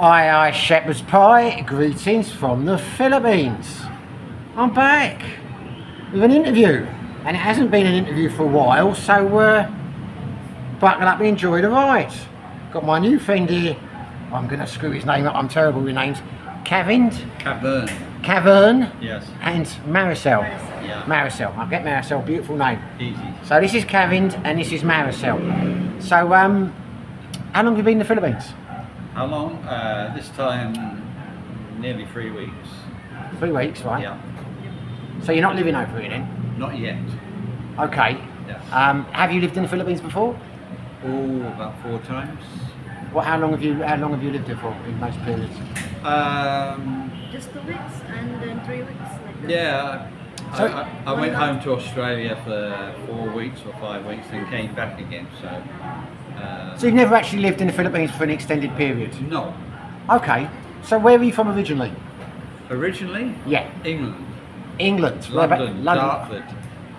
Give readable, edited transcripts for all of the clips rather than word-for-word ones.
Aye, shepherd's pie. Greetings from the Philippines. I'm back with an interview, and it hasn't been an interview for a while, so buckle up and enjoy the ride. Got my new friend here. I'm going to screw his name up. I'm terrible with names. Kaven. Yes. And Marisel. Yeah. Marisel. I'll get Marisel. Beautiful name. Easy. So this is Kaven and this is Marisel. So how long have you been in the Philippines? How long? This time, nearly 3 weeks. 3 weeks, right? Yeah. So you're not living over here then? Not yet. Okay. Yes. Have you lived in the Philippines before? Oh, about 4 times. How long have you lived here for in most periods? Just 2 weeks and then 3 weeks. Like that. Yeah. So- I went home to Australia for 4 weeks or 5 weeks and came back again. So you've never actually lived in the Philippines for an extended period? No. Okay. So where are you from originally? Originally? Yeah. England. England. London. London. Dartford.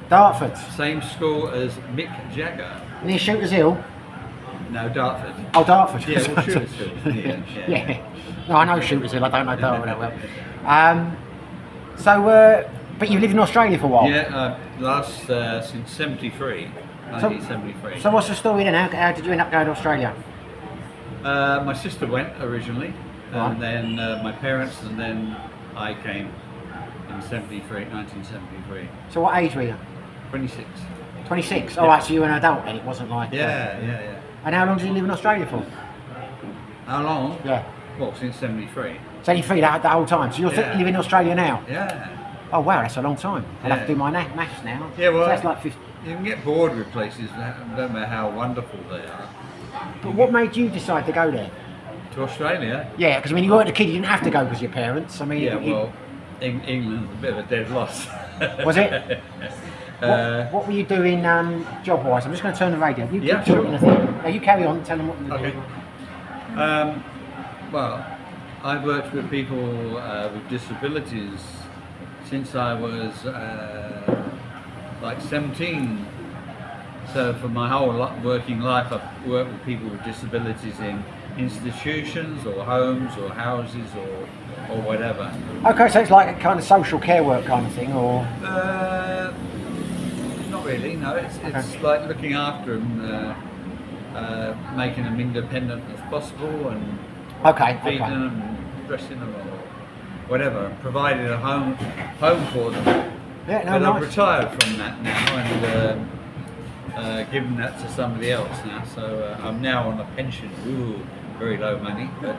Dartford. Same school as Mick Jagger. Near Shooters Hill? No, Dartford. Oh, Dartford. Yeah, well, Shooters Hill. Yeah. No, I know Shooters Hill. I don't know Dartford that well. But you've lived in Australia for a while? Yeah, since 73, 1973. So what's the story then? How did you end up going to Australia? My sister went originally, Right. and then my parents, and then I came in 1973. So what age were you? 26. 26? Yeah. Oh, actually you were an adult then, it wasn't like... Yeah. And how long did you live in Australia for? How long? Yeah. Well, since 73. 73 the whole time? So you're Yeah. living in Australia now? Yeah. Oh wow, that's a long time. I'll have to Yeah. do my maths now. Yeah, well, So that's like 50. You can get bored with places, no matter how wonderful they are. But what made you decide to go there? To Australia? Yeah, because I mean, you weren't a kid, you didn't have to go because your parents. I mean, Yeah, well, England's a bit of a dead loss. Was it? What were you doing job-wise? I'm just going to turn the radio. You Yeah, keep sure. talking, I think. No, you carry on. Tell them what you're Okay. doing. Well, I've worked with people with disabilities since I was like 17. So for my whole working life, I've worked with people with disabilities in institutions or homes or houses or whatever. Okay, so it's like a kind of social care work kind of thing, or Not really, no. It's Okay. like looking after them, making them independent as possible, and okay. feeding them, dressing them, or whatever, providing a home for them. Yeah, no, But I've nice. retired from that now and given that to somebody else now. So I'm now on a pension. Ooh, very low money, but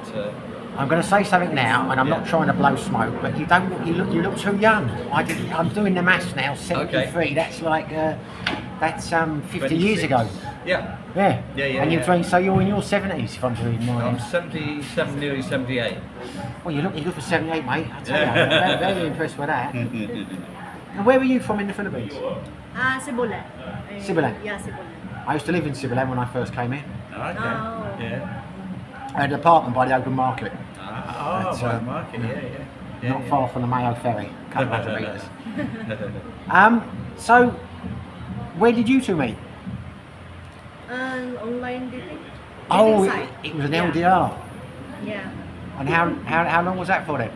I'm going to say something now, and I'm not Yeah. trying to blow smoke, but you don't look. You look too young. I'm doing the maths now. 73. Okay. That's like 50 years 26. ago. Yeah, Yeah. Yeah, And you're yeah. doing so. You're in your 70s, if I'm doing I'm mine. 77, nearly 78. Well, you're good for 78, mate. I tell you, Yeah. I'm very impressed with that. And where were you from in the Philippines? Sibulan. Sibulan? Yeah, Sibulan. I used to live in Sibulan when I first came here. Okay. Oh. Yeah. I had an apartment by the open market, Oh, That's, by uh, the market. Yeah. not far from the Mayo Ferry, a couple hundred metres. Yeah. So, where did you two meet? An online dating. Oh, Dating site. it was an Yeah. LDR. Yeah. And how long was that for then?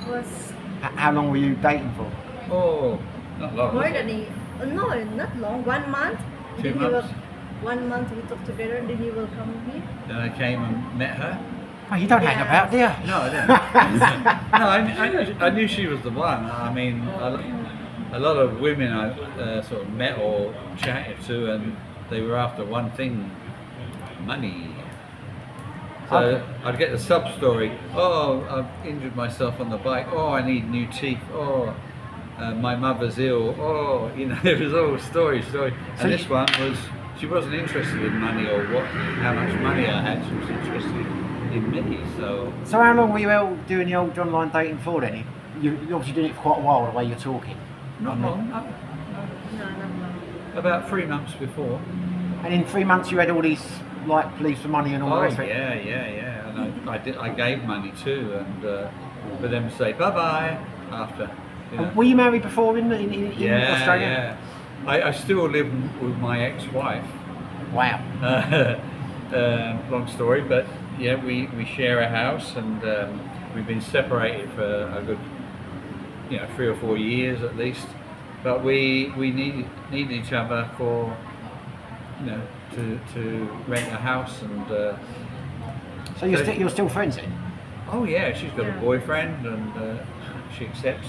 Was How long were you dating for? Oh, not long. more than no, not long. 1 month. 2 Then months. 1 month we talk together. Then you will come here. Then I came and met her. Oh, you don't hang Yeah. about, do you? No, I didn't. No, I knew she was the one. I mean, a lot of women I sort of met or chatted to, and they were after one thing: money. So Okay. I'd get the sub story. Oh, I've injured myself on the bike. Oh, I need new teeth. Oh, my mother's ill. Oh, you know, it was all story. So And this you- one was, she wasn't interested in money or how much money I had. She was interested in me. So So how long were you all doing the old online dating for then? You're obviously doing it for quite a while, the way you're talking. not long. No, not long. About 3 months before. And in 3 months you had all these, like, pleas for money and all the Oh rest of it? yeah. And I gave money too, and for them to say bye bye after. You know. And were you married before in Australia? Yeah. I still live with my ex-wife. Wow. long story, but yeah, we share a house, and we've been separated for a good 3 or 4 years at least. But we need each other for to rent a house, and So you're still friends then? oh yeah, she's got a boyfriend, and she accepts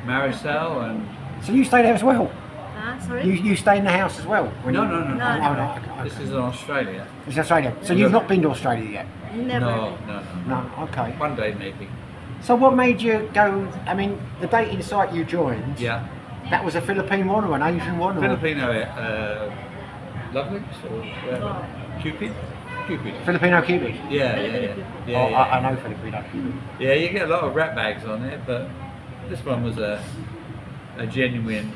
Marisel, and So you stay there as well? Sorry? You stay in the house as well? no. No. Oh, no, okay. This is in Australia. It's Australia. So you've not been to Australia yet? Never. No. No, okay. One day maybe. So what made you go, I mean, the dating site you joined, Yeah. that was a Philippine one or an Asian one? Or? Filipino, lovely, or Cupid. Filipino Cupid? Yeah. Oh, I know Filipino Cupid. Yeah, you get a lot of rat bags on it, but this one was a genuine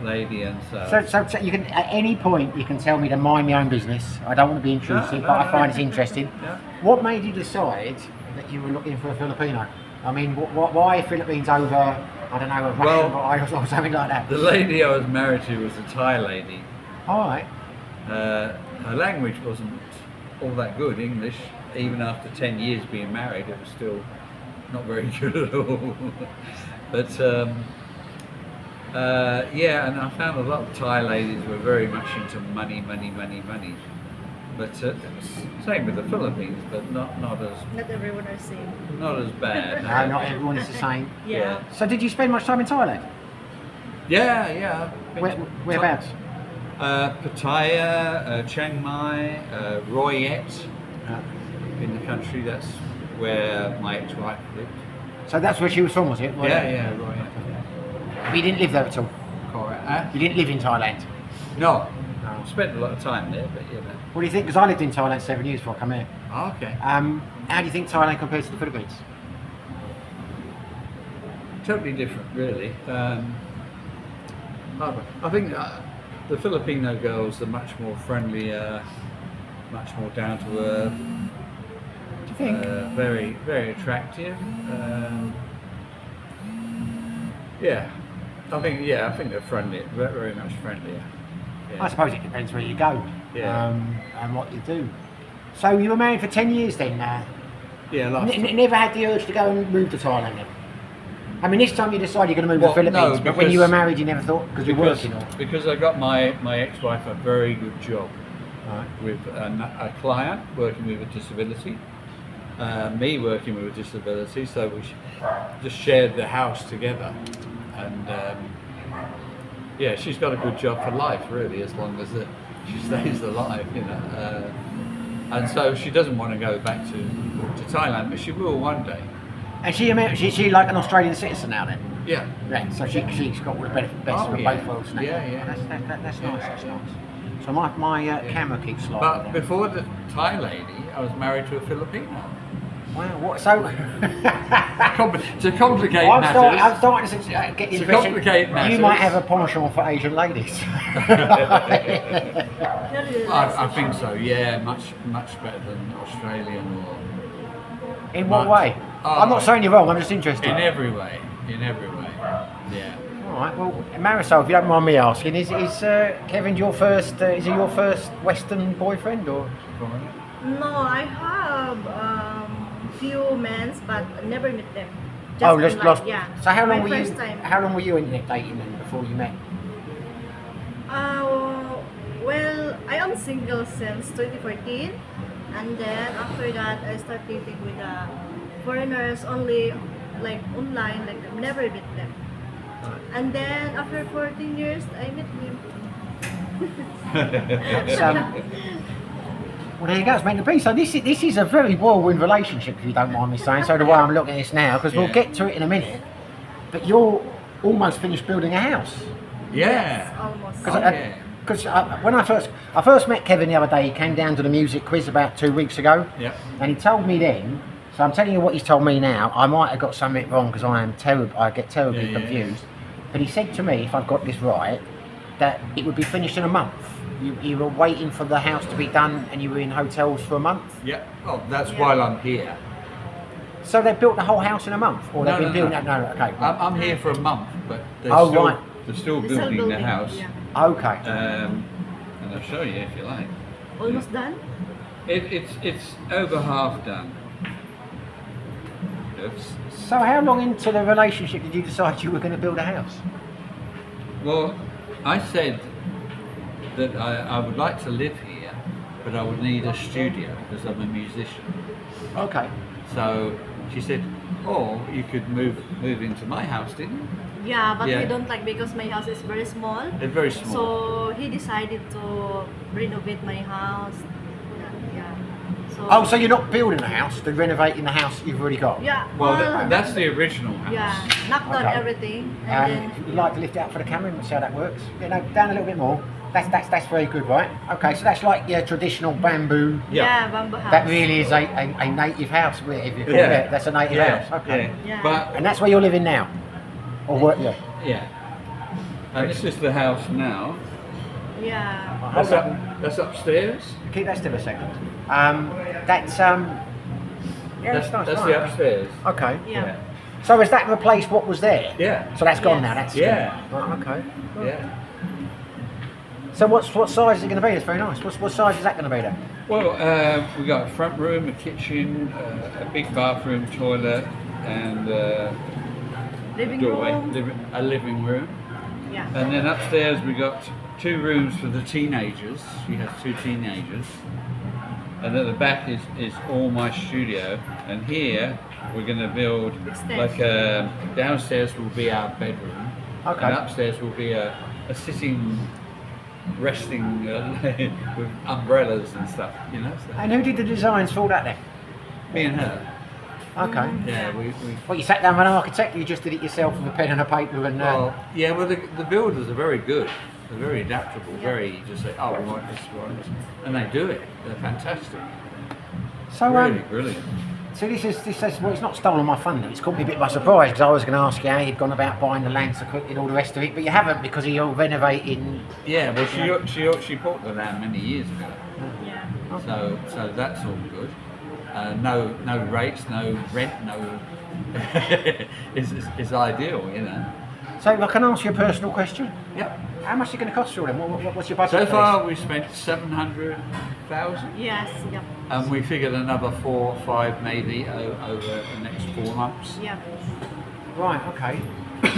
lady, and So you can, at any point, you can tell me to mind my own business. I don't want to be intrusive, No, but I no, find no. it's interesting. Yeah. What made you decide that you were looking for a Filipino? I mean, why Philippines over, I don't know, a Russian guy or something like that? The lady I was married to was a Thai lady. All right. Her language wasn't all that good, English. Even after 10 years being married, it was still not very good at all. But yeah, and I found a lot of Thai ladies were very much into money. But same with the Philippines, but not as Not everyone are same. not as bad. No, not everyone is the same. Yeah. So did you spend much time in Thailand? Yeah. Whereabouts? Pattaya, Chiang Mai, Royet in the country. That's where my ex-wife lived. So that's where she was from, was it? Yeah, Royet. But you didn't live there at all? Correct. You didn't live in Thailand? No, No. spent a lot of time there, but What do you think? Because I lived in Thailand 7 years before I come here. Oh, okay. How do you think Thailand compares to the Philippines? Totally different, really. I think the Filipino girls are much more friendlier, much more down to earth. Do you think? Very, very attractive. Yeah, I think they're friendly, very much friendlier. Yeah. I suppose it depends where you go Yeah. and what you do. So you were married for 10 years then? Yeah, last Never had the urge to go and move to Thailand then? I mean, this time you decided you're going to move Well, to the Philippines, no, but when you because- were married you never thought, because you're working or? because I got my ex-wife a very good job Right. with a client working with a disability, me working with a disability, so we just shared the house together, and yeah, she's got a good job for life really, as long as she stays alive, and so she doesn't want to go back to Thailand, but she will one day. And she like an Australian citizen now then? Yeah. Yeah, so she's got all the best Oh, of yeah. both worlds now. Yeah. That's nice, that's nice. So my camera keeps sliding But down. before the Thai lady, I was married to a Filipino. Wow, what, so... To complicate I'm matters. starting to get the To impression complicate you matters. might have a penchant for Asian ladies. I think so. Yeah, much better than Australian or In what Much. way? Oh. I'm not saying you're wrong, I'm just interested. in every way. Yeah. Alright, well, Marisol, if you don't mind me asking, is Kevin your first, is he your first Western boyfriend or? No, I have few men, but never met them. Just online, lost. Yeah. So how long My were you? first time. How long were you internet dating then before you met? Well, I am single since 2014, and then after that, I started dating with foreigners only, like online, like I've never met them. And then after 14 years, I met him. So, well, there you go. It's meant to be. So this is a very whirlwind relationship, if you don't mind me saying. So the way I'm looking at this now, because we'll Yeah. get to it in a minute. But you're almost finished building a house. Yeah. Almost. Because when I first met Kevin the other day, he came down to the music quiz about 2 weeks ago, Yeah. and he told me then. So I'm telling you what he's told me now. I might have got something wrong because I get terribly Yeah. confused. But he said to me, if I've got this right, that it would be finished in a month. You were waiting for the house to be done, and you were in hotels for a month. Yeah. Oh, that's while I'm here. So they built the whole house in a month, or they've No, been no, building no. it. No, okay. I'm here for a month, but they're Oh, still right. they're still They're still building the house. Yeah. Okay. And I'll show you if you like. Almost done. It's over half done. Oops. So how long into the relationship did you decide you were going to build a house? Well, I said that I would like to live here, but I would need a studio because I'm a musician. Okay. So she said, "Oh, you could move into my house, didn't you?" Yeah, but Yeah. we don't like because my house is very small. It's very small. So he decided to renovate my house. Yeah. Oh, so you're not building a house, they're renovating the house you've already got? Yeah. Well, all- that's the original house. Yeah, knocked down Okay. everything, and then You'd like to lift it up for the camera and see how that works? Yeah, no, down a little bit more. That's very good, right? Okay, so that's like your traditional bamboo. yeah, bamboo house. That really is a native house, if you call it. That's a native house. Okay. Yeah. But And that's where you're living now? Or work? Yeah. yeah, and this is the house now. Yeah. That's up. That's upstairs. Keep that still a second. That's yeah, That's nice, the right. upstairs. Okay. Yeah. So has that replaced what was there? Yeah. So that's gone Yes. now. That's Yeah. Right, okay. Yeah. So what size is it going to be? That's very nice. What size is that going to be then? Well, we got a front room, a kitchen, a big bathroom, toilet, and Living doorway, room. a living room. Yeah. And then upstairs we got 2 rooms for the teenagers. She has 2 teenagers. And at the back is all my studio. And here we're going to build Extension. like downstairs will be our bedroom. Okay. And upstairs will be a sitting, resting with umbrellas and stuff, you know. So And who did the designs for all that then? me and her. Okay. Yeah, we Well, you sat down with an architect, or you just did it yourself with a pen and a paper and... well, yeah, well the builders are very good. They're very adaptable, very just say, oh, we want this, we want this. And they do it. They're fantastic. so, Really brilliant. So this is well, it's not stolen my thunder. It's caught me a bit by surprise because I was going to ask you how you'd gone about buying the land so quickly and all the rest of it, but you haven't because you're renovating. Yeah, well she bought the land many years ago. Yeah. So that's all good. No rates, no rent, no is ideal, you know. So I can ask you a personal question. Yep. How much is it going to cost you all then? What's your budget? So for far this? we've spent 700,000. Yes. Yep. And we figured another 4 or 5 maybe over the next 4 months. Yeah. Right. Okay.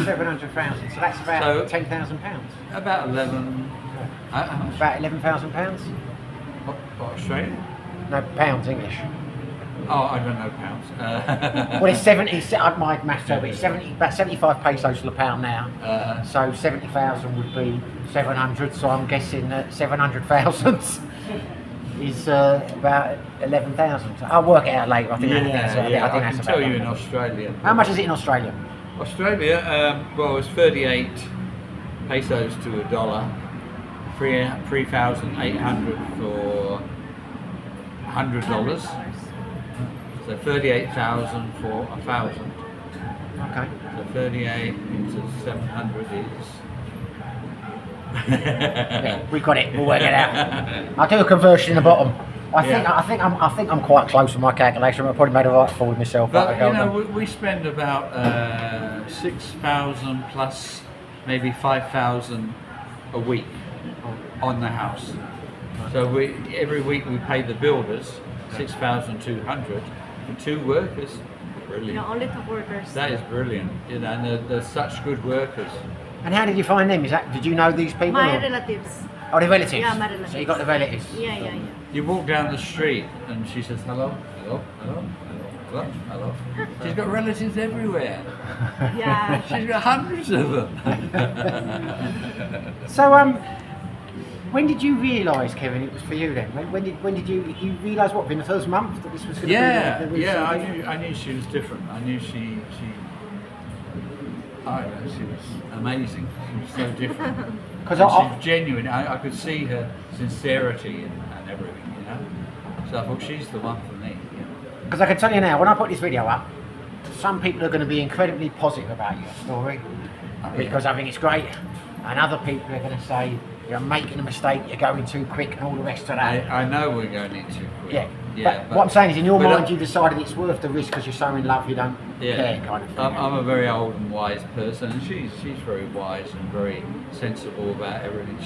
700,000. So that's about So- £10,000. About 11. About £11,000. What, Australian? No, pounds English. Oh, I don't know pounds. Well, it's 70. My maths over. It's 70. About 75 pesos to the pound now. So 70,000 would be 700. So I'm guessing that 700,000 is about 11,000. I'll work it out later. I think. yeah, I think I that's can about tell you right. in Australia. How much is it in Australia? Australia, well, it's 38 pesos to a dollar. 3,800 for $100. So 38,000 for 1,000. Okay. So 38 into 700 is. Yeah, we got it. We'll work it out. I'll do a conversion in the bottom. I think I'm quite close with my calculation. I probably made a right fool with myself. But you know, we spend about 6,000 plus maybe 5,000 a week on the house. So every week we pay the builders 6,200 for 2 workers. Brilliant. Yeah, only 2 workers. That is brilliant. You know, and they're such good workers. And how did you find them? Did you know these people? My or- relatives. Oh, the relatives. Yeah, my relatives. So you got the relatives. Yeah. You walk down the street and she says hello, hello, hello, hello, hello, hello. She's got relatives everywhere. Yeah. She's got hundreds of them. So when did you realise, Kevin, it was for you then? When did you realise what, in the first month that this was going to Yeah, be? I knew she was different. I knew she I don't know, she was amazing. She was so different. Because And she's genuine. I could see her sincerity and everything, you know. So I thought she's the one for me. You know? I can tell you now, when I put this video up, some people are going to be incredibly positive about your story because I think it's great, and other people are going to say you're making a mistake, you're going too quick, and all the rest of that. I know we're going into quick. Yeah. But what I'm saying is, in your but mind, you decided it's worth the risk because you're so in love, you don't care, kind of thing. I'm a very old and wise person, and she's very wise and very sensible about everything.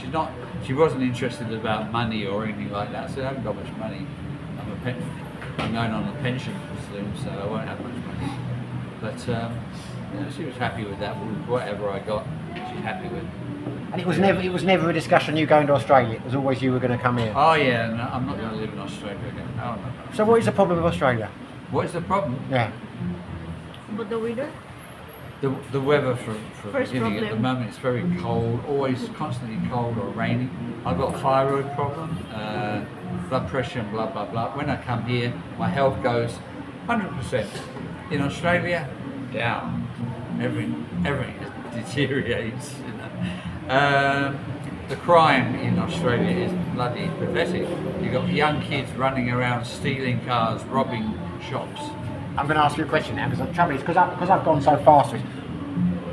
She wasn't interested about money or anything like that. So I haven't got much money. I'm going on a pension soon, so I won't have much money. But she was happy with that. Whatever I got, she's happy with. And it was never a discussion you going to Australia. It was always you were going to come here. Oh yeah, no, I'm not going to live in Australia again. Oh, no. So what is the problem with Australia? What is the problem? Yeah. But the weather? The weather for First beginning at the problem. moment it's very cold, always constantly cold or rainy. I've got a thyroid problem, blood pressure and blah blah blah. When I come here, my health goes 100%. In Australia, down. Everything deteriorates. You know. The crime in Australia is bloody pathetic. You've got young kids running around stealing cars, robbing shops. I'm going to ask you a question now, because the trouble is, because I've gone so fast with it.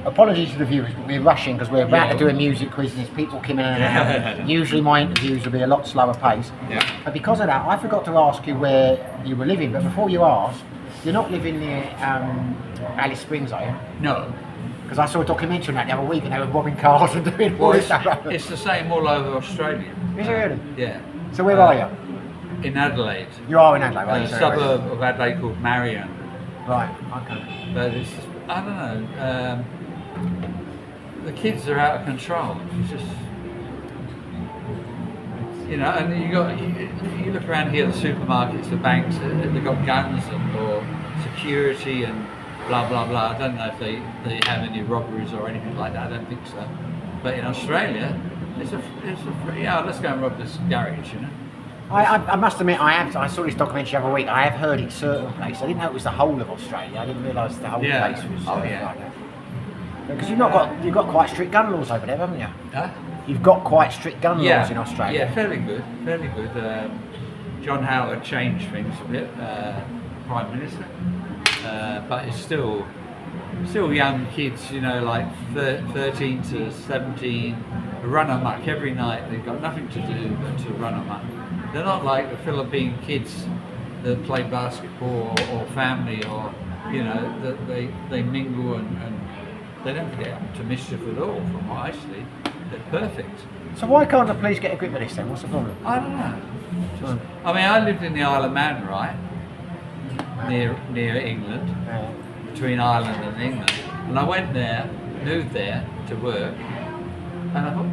Apologies to the viewers, but we're rushing because we're about to do a music quiz and there's people coming in and out. Usually my interviews will be a lot slower pace. Yeah. But because of that, I forgot to ask you where you were living. But before you ask, you're not living near Alice Springs, are you? No. Because I saw a documentary on that the other week and they were robbing cars and doing all Well, this stuff. it's the same all over Australia. Is it really? Yeah. So where are you? In Adelaide. You are in Adelaide, A right? suburb of Adelaide called Marion. Right, okay. But it's, I don't know, the kids are out of control. It's just, you know, and you look around here, the supermarkets, the banks, they've got guns or security and blah blah blah. I don't know if they have any robberies or anything like that. I don't think so. But in Australia, it's a yeah, let's go and rob this garage, you know. I must admit, I saw this documentary the other week. I have heard it's certain places. I didn't know it was the whole of Australia. I didn't realise the whole place was like that. Because you've got quite strict gun laws over there, haven't you? Huh? You've got quite strict gun laws in Australia. Yeah, fairly good, fairly good. John Howard changed things a bit, Prime Minister, but it's still young kids, you know, like 13 to 17, run amok every night. They've got nothing to do but to run amok. They're not like the Philippine kids that play basketball or family, or you know, that they mingle and they don't get to mischief at all. From what I see, they're perfect. So why can't the police get a grip of this then? What's the problem? I don't know. I mean, I lived in the Isle of Man, right, near England, between Ireland and England, and I went there, moved there to work, and I thought,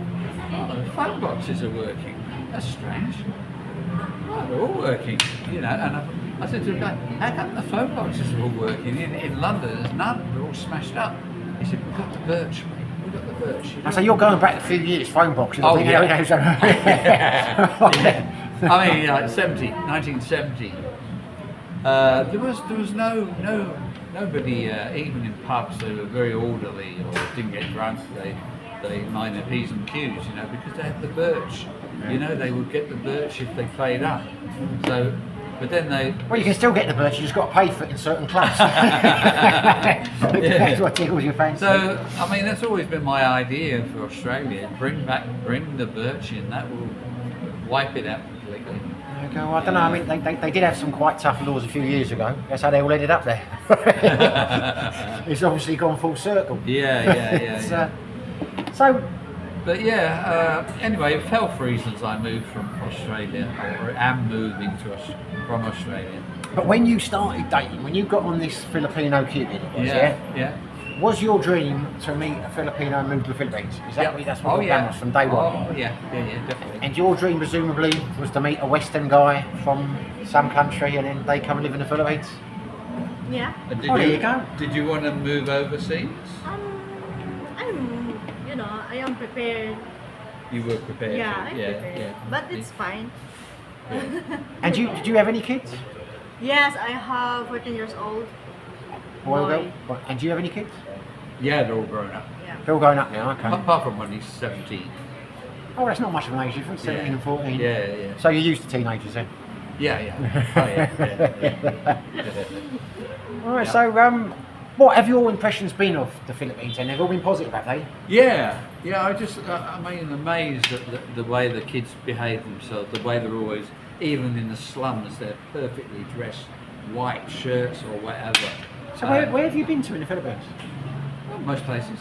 oh, the phone boxes are working. That's strange. Oh, they're all working, you know. And I said to the guy, how come the phone boxes are all working? In London, there's none. They're all smashed up. He said, we've got the birch, mate. We've got the birch. You know? So you're going back a few years, phone boxes. Oh, I think, yeah. Yeah. I mean, like 1970. There was nobody, even in pubs, they were very orderly or didn't get drunk. They mind their P's and Q's, you know, because they had the birch. You know, they would get the birch if they played up. So, but then they... Well, you can still get the birch, you just got to pay for it in certain clubs. That's what tickles your fancy. So, I mean, that's always been my idea for Australia. Bring the birch in, that will wipe it out completely. Okay, well, I don't know, I mean, they did have some quite tough laws a few years ago. That's how they all ended up there. It's obviously gone full circle. Yeah. So... But yeah, anyway, for health reasons I moved from Australia, or am moving from Australia. But when you started dating, when you got on this Filipino Cupid, was your dream to meet a Filipino and move to the Philippines? Is that that's what your plan was from day one? Oh yeah, definitely. And your dream presumably was to meet a Western guy from some country and then they come and live in the Philippines? Yeah. There you go. Did you want to move overseas? I am prepared. You were prepared? Yeah, I'm prepared. Yeah. But it's fine. Yeah. And did you have any kids? Yes, I have 14 years old. Boy. And do you have any kids? Yeah, they're all grown up. Yeah. They're all grown up now, okay. Apart from when he's 17. Oh, that's not much of an age difference, 17 and 14. Yeah. So you're used to teenagers then? Yeah. Oh, yeah. Alright, so what have your impressions been of the Philippines then? They've all been positive, have they? Yeah. I mean, amazed at the way the kids behave themselves, the way they're always, even in the slums, they're perfectly dressed, white shirts or whatever. So where have you been to in the Philippines? Well, most places.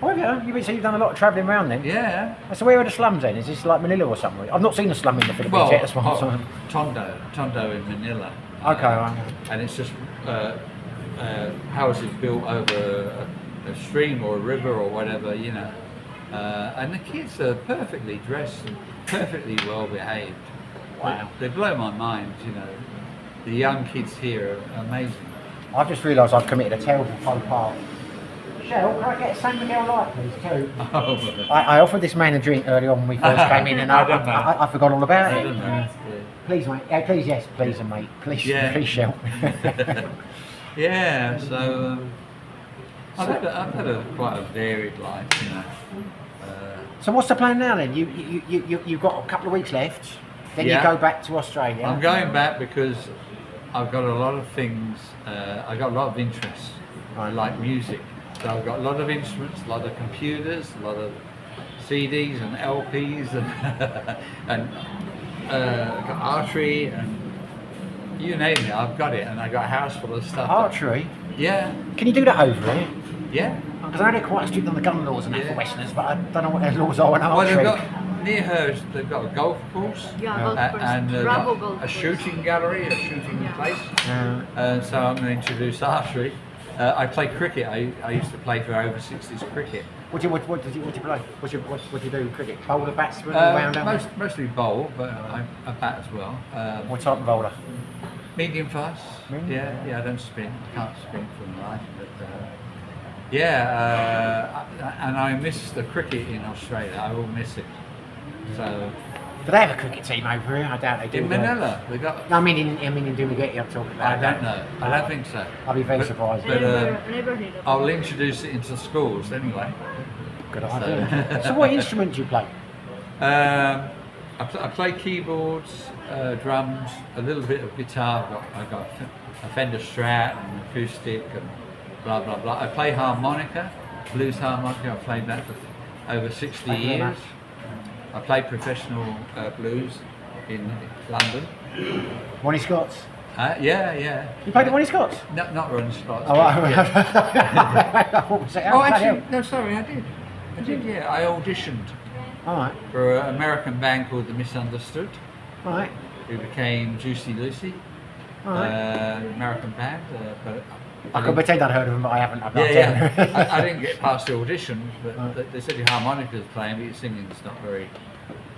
Oh, have you? So you've done a lot of travelling around then? Yeah. So where are the slums then? Is this like Manila or something? I've not seen a slum in the Philippines yet, that's why I'm saying. Tondo in Manila. Okay, right. And it's just houses built over a stream or a river or whatever, you know. And the kids are perfectly dressed and perfectly well behaved. Wow. They blow my mind, you know. The young kids here are amazing. I've just realised I've committed a terrible faux pas. Michelle, can I get a San Miguel Light, please, too? Oh, I offered this man a drink earlier on when we first came in, and I forgot all about I it. don't know. Please, mate. Yeah, please, yes, please, mate. Please, Yeah. please, Shell. Yeah, so I've had a quite a varied life, you know. So what's the plan now then? You've got a couple of weeks left. Then Yeah. you go back to Australia. I'm going back because I've got a lot of things. I've got a lot of interests. I like music, so I've got a lot of instruments, a lot of computers, a lot of CDs and LPs, and got archery and you name it. I've got it, and I got a house full of stuff. Archery? Yeah, Can you do that over here? yeah. Because I know they're quite strict on the gun laws and that Yeah. for Westerners, but I don't know what their laws are on Well, archery. they've got near her. They've got a golf course. Yeah, golf course. And they've Bravo got golf a course. shooting gallery, a shooting Yeah. place. So I'm going to introduce archery. I play cricket. I used to play for over 60s cricket. What do you play? What do you do? Cricket? Bowler, batsman, all round? Mostly bowl, but I bat as well. What type of bowler? Medium fast. Medium? Yeah. I don't spin. Can't spin for my life. But and I miss the cricket in Australia. I will miss it. So Do they have a cricket team over here? I doubt they do. in Manila, they got. No, I mean in Dumaguete, I'm talking about. I don't know. I don't think so. I'll be very But- surprised. But Never heard of I'll it. introduce it into schools anyway. Good idea. So what instrument do you play? I play keyboards, drums, a little bit of guitar. I've got a Fender Strat and acoustic and blah blah blah. I play harmonica, blues harmonica. I've played that for over 60 Thank you very years. much. I play professional blues in London. Ronnie Scott's. Yeah. You played the Ronnie Scott's? No, not Ron Scott's. Oh, right. What was it? Oh, actually, no, sorry, I did. Yeah, I auditioned All right. for an American band called The Misunderstood, All right. who became Juicy Lucy. All right. American band, but I could pretend I'd heard of them, but I haven't. I've not yeah. I didn't get past the audition, but they said your harmonica's playing, but your singing's not very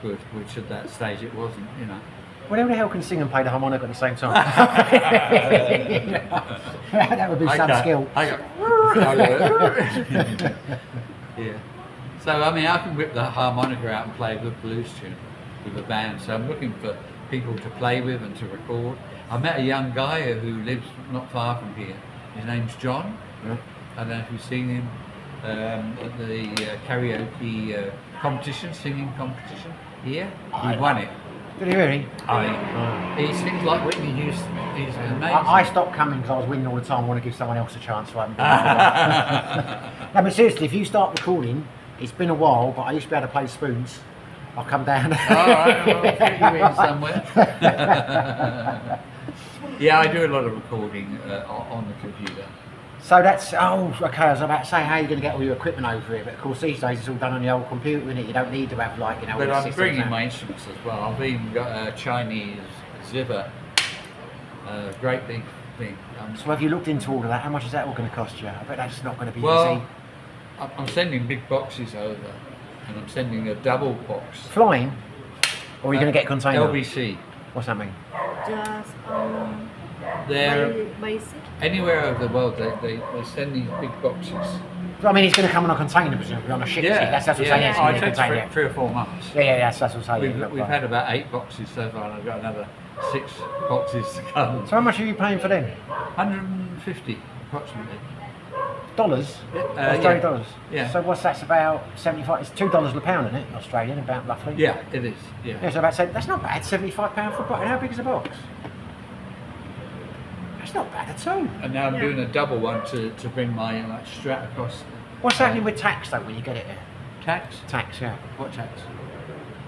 good, which at that stage it wasn't, you know. Well, who the hell can sing and play the harmonica at the same time? That would be some skill. I got yeah. So I mean, I can whip the harmonica out and play a good blues tune with a band. So I'm looking for people to play with and to record. I met a young guy who lives not far from here. His name's John. Yeah. I don't know if you've seen him at the karaoke competition, singing competition here. He won it. Did he really? He sings like Whitney Houston. He's amazing. I stopped coming because I was winning all the time. I want to give someone else a chance. So I haven't done it. No, but seriously, if you start recording, it's been a while, but I used to be able to play spoons. I'll come down. All right, I'll fit you in somewhere. Yeah, I do a lot of recording on the computer. So that's, oh, okay, I was about to say, how are you going to get all your equipment over here? But of course, these days it's all done on the old computer, isn't it? You don't need to have, like, you know, But all the I'm systems bringing now. my instruments as well. I've even got a Chinese zither, great big thing. So have you looked into all of that? How much is that all going to cost you? I bet that's not going to be Well, easy. I'm sending big boxes over, and I'm sending a double box. Flying? Or are you going to get a container? LBC. What's that mean? Just They're by sea. anywhere over the world. They send these big boxes. I mean, it's going to come on a container, presumably, on a ship. That's what I'm saying. It's Oh, going it to be a takes container. 3 or 4 months. Yeah, that's what I'm saying. We've had about 8 boxes so far, and I've got another 6 boxes to come. So how much are you paying for them? 150 approximately. Dollars? Australian yeah. dollars? Yeah. So what's that's about 75? It's $2 a pound, isn't it? Australian, about roughly. Yeah, it is. Yeah, Yeah. so about that's not bad. £75 for a box. How big is a box? That's not bad at all. And now I'm Yeah. doing a double one to bring my Strat across. What's happening with tax though when you get it here? Tax? Tax, yeah. What tax?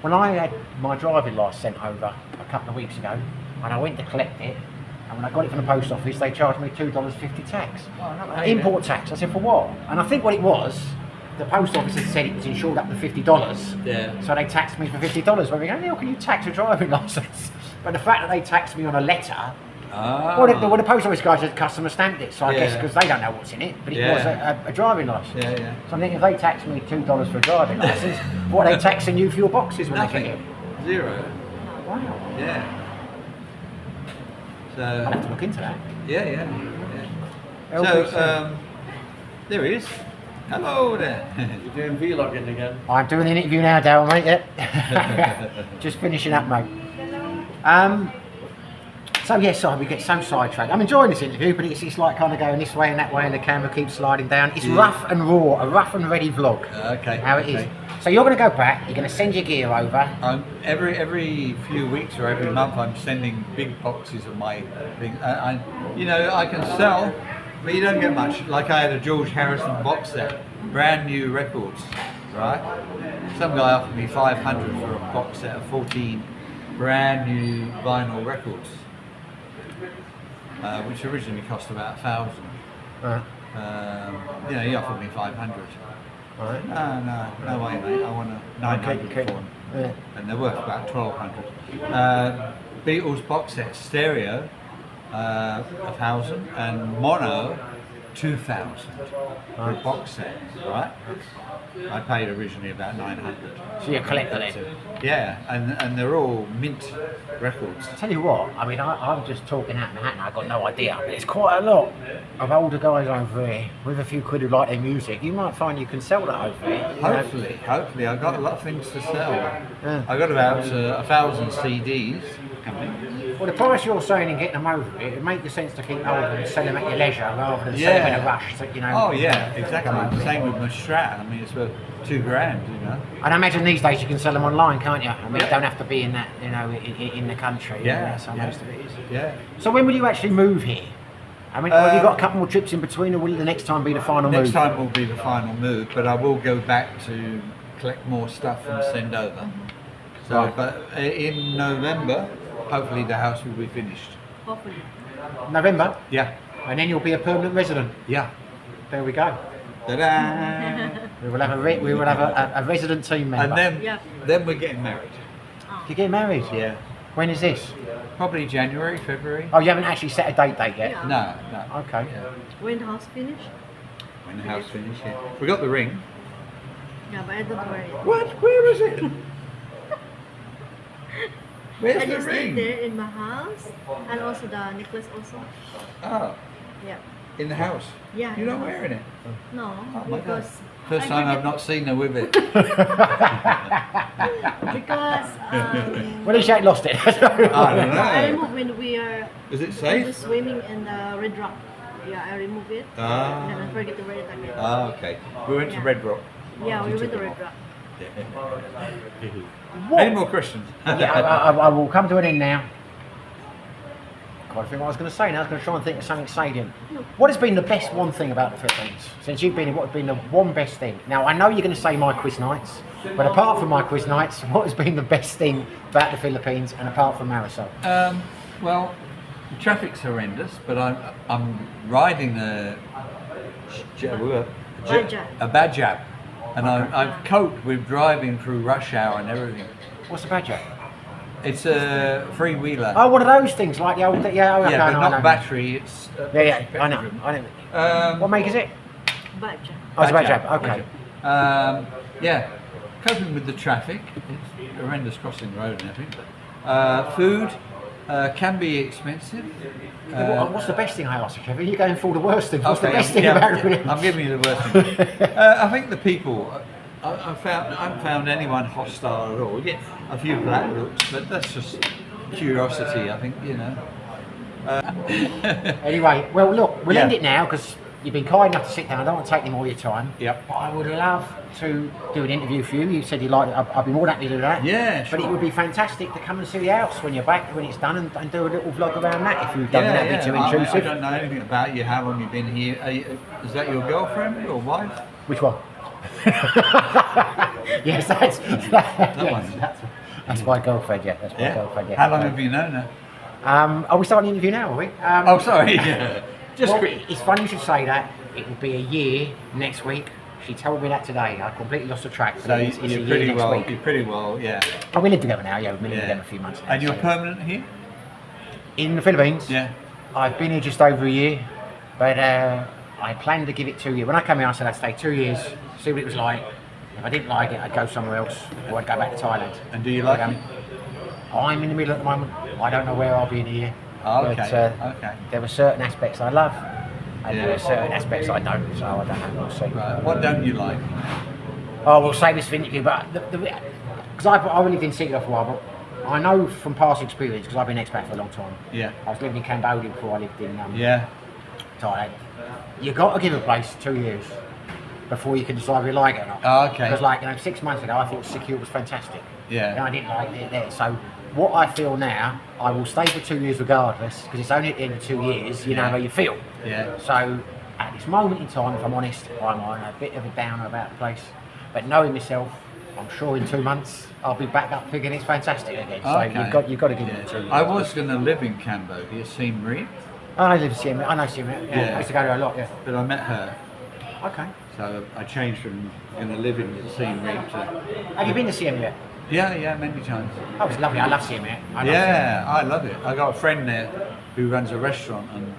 When I had my driving licence sent over a couple of weeks ago, and I went to collect it, and when I got it from the post office, they charged me $2.50 tax. Oh, not paying Import tax. I said, for what? And I think what it was, the post office had said it was insured up to $50. Yeah. So they taxed me for $50. Where we go, how can you tax a driving licence? But the fact that they taxed me on a letter, Ah. well, the post office guys had customer stamped it, so I guess Yeah. because they don't know what's in it, but it Yeah. was a driving licence. Yeah, yeah. So I think if they tax me $2 for a driving licence, what are they taxing you for your boxes when Nothing. they get it? 0. Wow. Yeah. I'll have to So look into that. yeah. LBC. So there he is. Hello there. You're doing vlogging again. I'm doing the interview now, Dale, mate. Yeah. Just finishing up, mate. So yes, we get so sidetracked. I'm enjoying this interview, but it's like kind of going this way and that way, and the camera keeps sliding down. It's rough and raw, a rough and ready vlog. Okay. How it is. So you're going to go back. You're going to send your gear over. Every few weeks or every month, I'm sending big boxes of my things. I can sell, but you don't get much. Like I had a George Harrison box set, brand new records, right? Some guy offered me 500 for a box set of 14 brand new vinyl records, which originally cost about 1,000. He offered me 500. Right. No way, mate. I want a 900 Okay. for them. Yeah. And they're worth about 1,200. Beatles box set stereo, 1,000, and mono, 2,000 for a box set, right? I paid originally about 900. So you're a collector then? Yeah, and they're all mint records. Tell you what, I mean, I'm just talking out in the hat and I've got no idea, but there's quite a lot of older guys over here with a few quid who like their music. You might find you can sell that over here. you know. Hopefully, I've got a lot of things to sell. Yeah. I got about 1,000 CDs coming. Well, the price you're saying and getting them over it, it makes sense to keep hold of them and sell them at your leisure rather than sell them in a rush. So, you know. Oh yeah, come exactly. over Same it. with my Strat. I mean, it's worth $2,000, you know. And I imagine these days you can sell them online, can't you? I mean, you don't have to be in that, you know, in the country. you know, Yeah, so yeah. most of it is. Yeah. So when will you actually move here? I mean, have you got a couple more trips in between, or will the next time be the final Next move? time will be the final move, but I will go back to collect more stuff and send over. So, Right. but in November, hopefully the house will be finished. Hopefully. November, Yeah. and then you'll be a permanent resident. Yeah. There we go. Ta-da! We will have a resident team member. And Yeah. then we're getting married. You get married? Yeah. When is this? Probably January, February. Oh, you haven't actually set a date yet? Yeah. No. Okay. Yeah. When the house finish? When the house finishes. Yeah. We got the ring. Yeah, but I don't wear it. What? Where is it? Where's I the just leave ring? there in my house, and also the necklace also. Oh, Yeah. in the house. Yeah. You're not wearing it. No, Oh my God. because First I time forget- I've not seen her with it. because Well, at least you ain't lost it. I don't I know. remove when we are Is it just safe? swimming in the Red Rock. Yeah, I remove it. Ah. And then I forget to wear it again. Ah, okay. We went to Yeah. Red Rock. Yeah, we went to Red Rock. Any more questions? Yeah, I will come to an end now. God, I think what I was going to say now. I was going to try and think of something salient. What has been the best one thing about the Philippines? Since you've been here, what has been the one best thing? Now, I know you're going to say my quiz nights, but apart from my quiz nights, what has been the best thing about the Philippines and apart from Marisel? Well, the traffic's horrendous, but I'm riding a Bajaj, and I've coped with driving through rush hour and everything. What's the badger? It's a three-wheeler. Oh, one of those things, like the old... Yeah, okay, yeah, I but know, I not know. battery. It's Yeah, I know. What make is it? Badger. Oh, it's a badger, okay. Yeah, coping with the traffic. It's horrendous crossing the road and everything. But, food can be expensive. What's the best thing I asked you, Kevin? You're going for the worst thing. What's the best thing yeah, about it? I'm giving you the worst thing. I think the people. I haven't found anyone hostile at all. You get a few black looks, but that's just curiosity. I think Anyway, well, look, we'll Yeah. end it now because you've been kind enough to sit down. I don't want to take any more of your time. Yep. But I would love to do an interview for you. You said you liked it. I'd be more than happy to do that. Yeah, But it sure. would be fantastic to come and see the house when you're back, when it's done, and do a little vlog around that if you've done that. Be too I intrusive. don't know anything about you. How long you've been here? Is that your girlfriend or wife? Which one? Yes, that's one. That's my girlfriend. Yeah, that's my girlfriend. Yeah. How long have you known her? Are we starting the interview now? Are we? Oh, sorry. Yeah. Just well, quick. it's funny you should say that. It will be a year next week She told me that today. I completely lost the track. So it's a you're year pretty next well. week. You're pretty well. Yeah. Oh, we live together now. Yeah, we've been living Yeah. together a few months now. And you're so- permanent here? in the Philippines. Yeah. I've been here just over a year, but I planned to give it 2 years. When I came here, I said I'd stay 2 years, see what it was like. If I didn't like it, I'd go somewhere else, or I'd go back to Thailand. And do you like it? I'm in the middle at the moment. I don't know where I'll be in a year. Oh, okay. But, Okay. there were certain aspects I love, and Yeah. there are certain aspects I don't. So I don't know. We'll see. Right. What don't you like? Oh, we'll save this for interview, but because I've lived in Singapore for a while, but I know from past experience, because I've been expat for a long time. Yeah. I was living in Cambodia before I lived in Yeah. Thailand. You got to give a place 2 years before you can decide if you like it or not. Oh, okay. Because like 6 months ago, I thought Secure was fantastic. Yeah. And I didn't like it there. So what I feel now, I will stay for 2 years regardless, because it's only at the end of 2 years you know Yeah. how you feel. Yeah. So at this moment in time, if I'm honest, I'm on a bit of a downer about the place. But knowing myself, I'm sure in 2 months I'll be back up thinking it's fantastic again. So Okay. you've got to give it 2 years. I was going to live in Cambodia, Siem Reap, I live in Siem Reap. I know Siem Reap. Yeah. Yeah. I used to go there a lot. Yeah. but I met her. Okay. So I changed from going to live in Siem Reap to... Have you been to Siem Reap? Yeah, many times. Oh, it's lovely. I love Siem Reap. I love Siem Reap. Yeah, I love it. I got a friend there who runs a restaurant and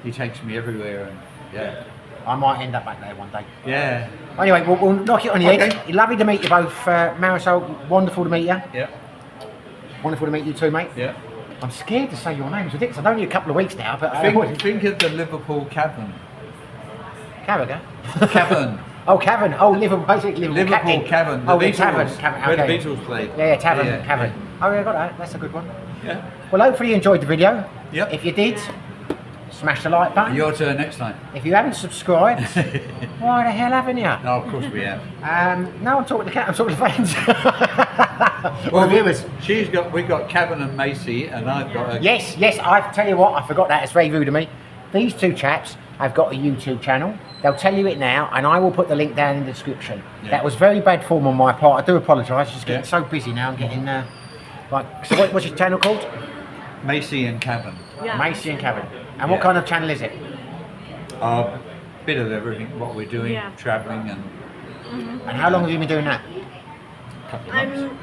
he takes me everywhere and yeah. I might end up back there one day. Yeah. Anyway, we'll knock it on the head. Okay. Lovely to meet you both. Marisel, wonderful to meet you. Yeah. Wonderful to meet you too, mate. Yeah. I'm scared to say your names ridiculous. I've known you a couple of weeks now, but Think of the Liverpool Kaven. Carragher. Kaven. Oh, Cavan. Oh, Liverpool, basically Liverpool, Liverpool captain. Kaven. The Oh, Beatles. Cavan. Cavan. Where the Okay. Beatles played. Yeah, Cavan. Yeah. Cavan. Oh, yeah, I got that. That's a good one. Yeah. Well, hopefully you enjoyed the video. Yep. If you did, smash the like button. Your turn next time. If you haven't subscribed, why the hell haven't you? No, of course we have. No, I'm talking to cat. I'm talking to fans. Well, viewers. We've got Kaven and Macy, and I've got a... Yes, I tell you what, I forgot that. It's very rude of me. These two chaps have got a YouTube channel. They'll tell you it now, and I will put the link down in the description. Yeah. That was very bad form on my part. I do apologise. Just getting Yeah. so busy now. I'm getting So what's your channel called? Macy and Kaven. Yeah. Macy and Kevin. And what Yeah. kind of channel is it? A bit of everything, what we're doing, Yeah. travelling and And how long have you been doing that? a couple of months.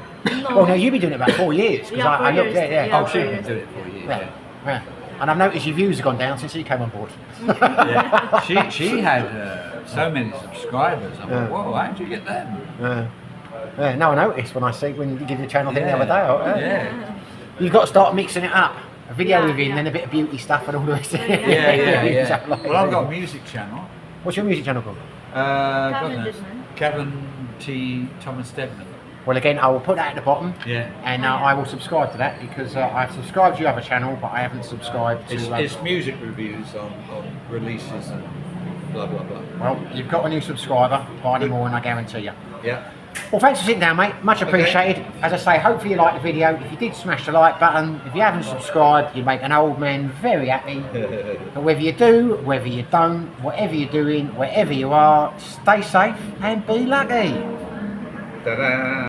No. Well, no, you've been doing it about 4 years. 'Cause Yeah, 4 I looked, years. yeah. Yeah. Oh, she's been 4 doing it for years. Yeah. Yeah. And I've noticed your views have gone down since you came on board. Yeah. She had so many subscribers. I Yeah. went, whoa, how did you get them? Yeah, no, I noticed when you did the channel thing the other day. Oh, Yeah. You've got to start mixing it up. A video Yeah, with you, and yeah. then a bit of beauty stuff and all the rest of it. Yeah. Exactly. Well, I've got a music channel. What's your music channel called? Goodness. Goodman. Kevin T. Thomas Stedman. Well, again, I will put that at the bottom. Yeah. And I will subscribe to that because I've subscribed to your other channel, but I haven't subscribed to. It's music reviews on releases and blah blah blah. Well, you've got a new subscriber. Buy any more, and I guarantee you. Yeah. Well, thanks for sitting down, mate. Much appreciated. As I say, hopefully you liked the video. If you did, smash the like button. If you haven't subscribed, you make an old man very happy. But whether you do, whether you don't, whatever you're doing, wherever you are, stay safe and be lucky. Ta-da.